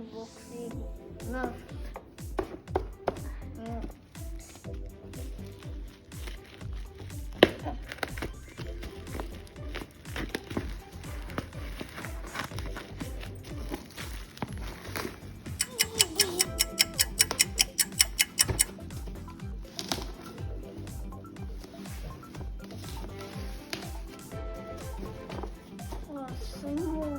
unboxing Nerf. Wah, semua.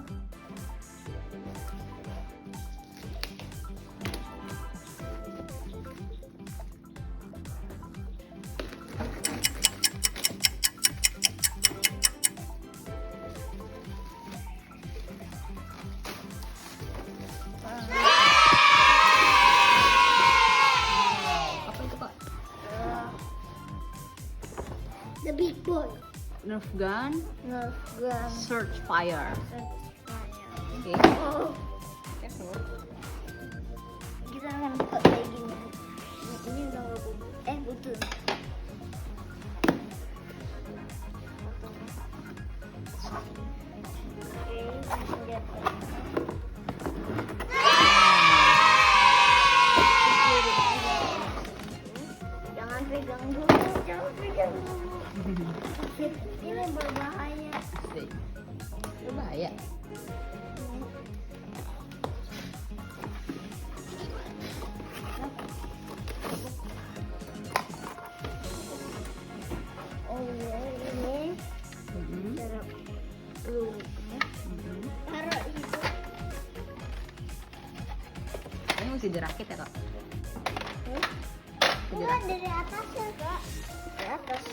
Apa itu kak? The big boy. Nerf gun, Nerf gun. Surgefire. Oke. Oh, kita akan buka kayak gini. Ini udah nggak butuh. Butuh. Oke, lihat. Jangan pegang dulu, jangan pegang dulu. Ini berbahaya. Asik. Itu bahaya. Oh ya, ini cara peluru. Taruh itu. Ini mesti dirakit ya kak? Enggak, dari atas ya kak. Dari atas.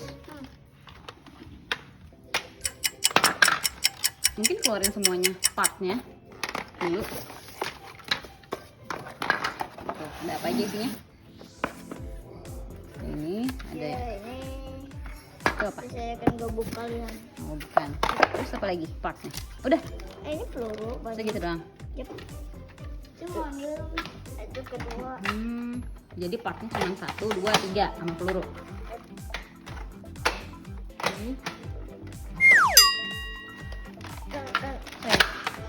Mungkin keluarin semuanya partnya dulu. Tuh, ada apa aja isinya? Ini ada ya. Ini Itu apa? saya akan gabung kalian. Oh bukan. Terus apa lagi partnya? Udah. Ini peluru. Udah gitu doang. Yep. Cuma ambil itu kedua. Jadi partnya cuma 1, 2, 3 sama peluru.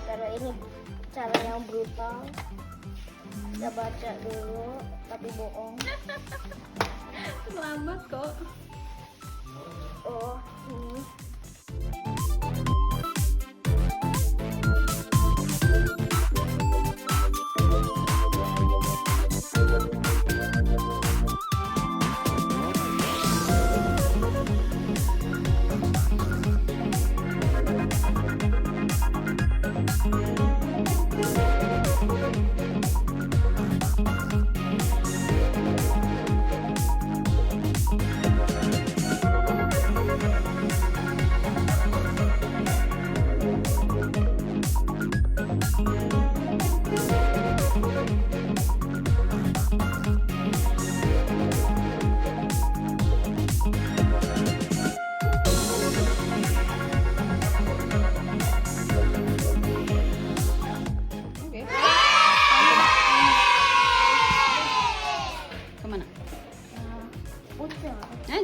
Cara ini cara yang brutal. Kita baca dulu tapi bohong. Selamat kok. Oh, ini.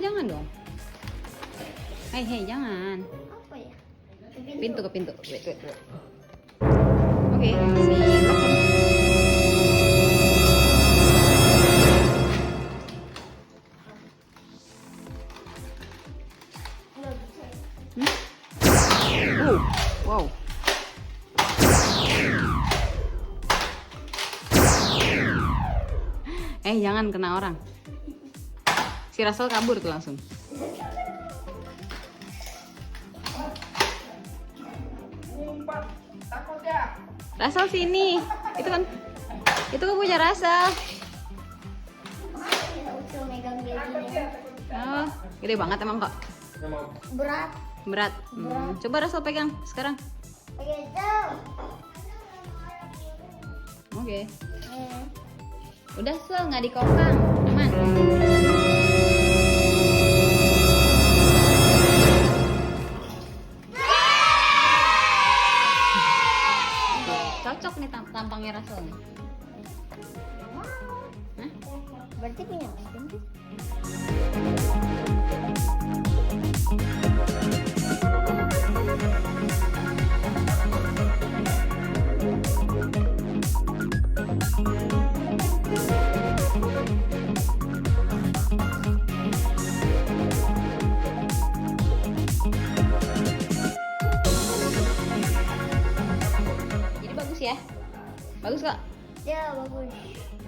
Jangan dong. Hei, jangan. Apa ya? Pintu ke pintu. Wait. Oke, silakan. Nggak bisa. Wow. Jangan kena orang. Si Rasul kabur tuh langsung. Rasul sini. Itu kan punya Rasul. Ucil megang kayak gini. Oh, gede banget emang kok. Berat. Coba Rasul pegang sekarang. Oke, Cel. Oke. Udah Sul, nggak dikokang, aman. Cocok nih tampangnya Rasul nih. Hah? Berarti punya anjing. Bagus kok? Ya bagus.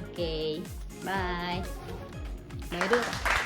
Oke, bye. Bye dulu Kak.